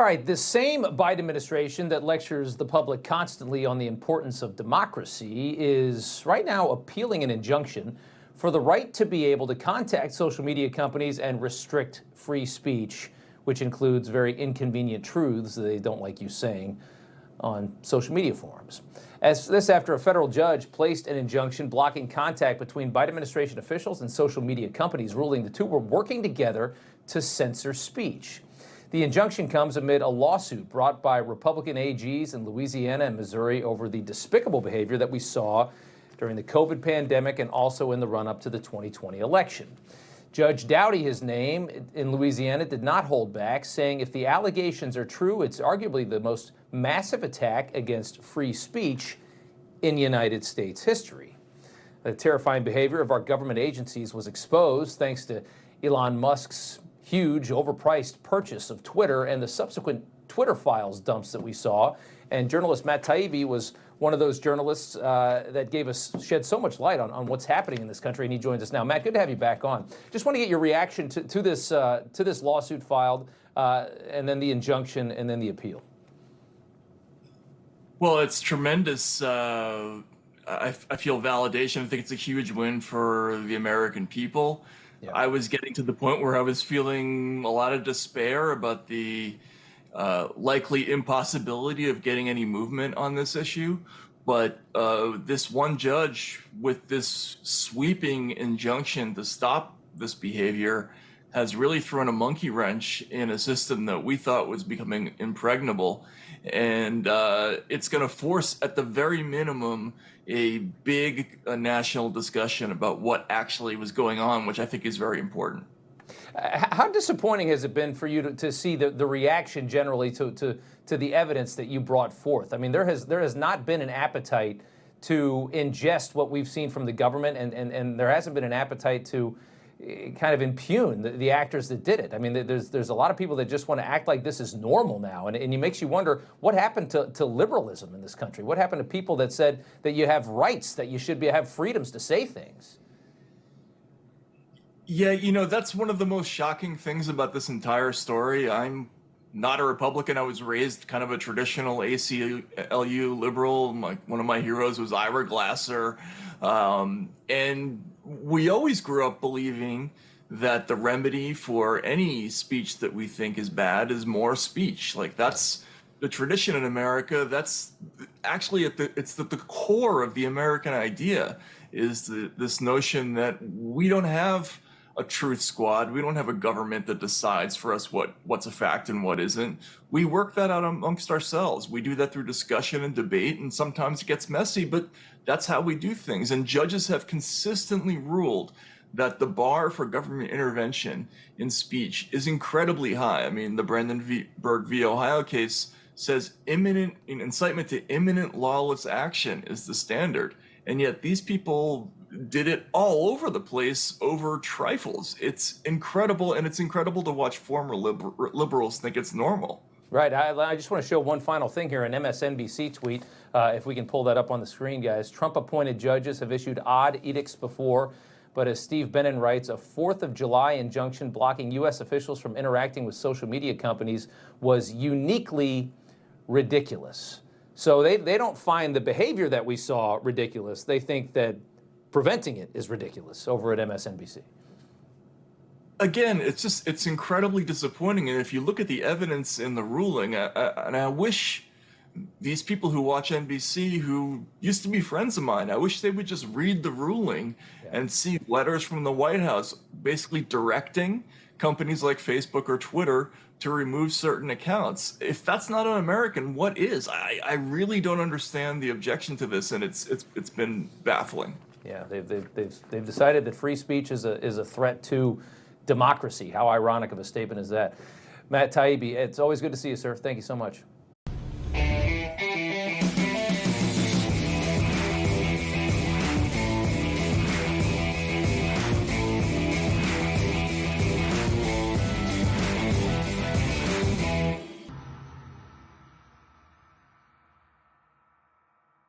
All right, the same Biden administration that lectures the public constantly on the importance of democracy is right now appealing an injunction for the right to be able to contact social media companies and restrict free speech, which includes very inconvenient truths that they don't like you saying on social media forums. As this after a federal judge placed an injunction blocking contact between Biden administration officials and social media companies, ruling the two were working together to censor speech. The injunction comes amid a lawsuit brought by Republican AGs in Louisiana and Missouri over the despicable behavior that we saw during the COVID pandemic and also in the run-up to the 2020 election. Judge Doughty, his name, in Louisiana, did not hold back, saying if the allegations are true, it's arguably the most massive attack against free speech in United States history. The terrifying behavior of our government agencies was exposed thanks to Elon Musk's huge, overpriced purchase of Twitter and the subsequent Twitter files dumps that we saw. And journalist Matt Taibbi was one of those journalists that shed so much light on what's happening in this country, and he joins us now. Matt, good to have you back on. Just want to get your reaction to this lawsuit filed, and then the injunction, and then the appeal. Well, it's tremendous. I feel validation. I think it's a huge win for the American people. Yeah. I was getting to the point where I was feeling a lot of despair about the likely impossibility of getting any movement on this issue. But this one judge with this sweeping injunction to stop this behavior has really thrown a monkey wrench in a system that we thought was becoming impregnable. And it's going to force, at the very minimum, a big national discussion about what actually was going on, which I think is very important. How disappointing has it been for you to see the reaction generally to the evidence that you brought forth? I mean, there has not been an appetite to ingest what we've seen from the government, and there hasn't been an appetite to kind of impugn the actors that did it. I mean, there's a lot of people that just want to act like this is normal now, and it makes you wonder what happened to liberalism in this country. What happened to people that said that you have rights, that you should have freedoms to say things? Yeah, you know, that's one of the most shocking things about this entire story. I'm not a Republican. I was raised kind of a traditional ACLU liberal. One of my heroes was Ira Glasser. And we always grew up believing that the remedy for any speech that we think is bad is more speech. Like, that's the tradition in America. That's actually it's at the core of the American idea, is this notion that we don't have a truth squad. We don't have a government that decides for us what's a fact and what isn't. We work that out amongst ourselves. We do that through discussion and debate, and sometimes it gets messy, but that's how we do things. And judges have consistently ruled that the bar for government intervention in speech is incredibly high. I mean, the Brandenburg v. Ohio case says incitement to imminent lawless action is the standard. And yet these people did it all over the place over trifles. It's incredible, and it's incredible to watch former liberals think it's normal. Right. I just want to show one final thing here, an MSNBC tweet, if we can pull that up on the screen, guys. Trump-appointed judges have issued odd edicts before, but as Steve Bannon writes, a 4th of July injunction blocking U.S. officials from interacting with social media companies was uniquely ridiculous. So they don't find the behavior that we saw ridiculous. They think that preventing it is ridiculous over at MSNBC. Again, it's incredibly disappointing. And if you look at the evidence in the ruling, and I wish these people who watch NBC, who used to be friends of mine, I wish they would just read the ruling and see letters from the White House basically directing companies like Facebook or Twitter to remove certain accounts. If that's not un-American, what is? I really don't understand the objection to this, and it's been baffling. Yeah, they've decided that free speech is a threat to democracy. How ironic of a statement is that? Matt Taibbi, it's always good to see you, sir. Thank you so much.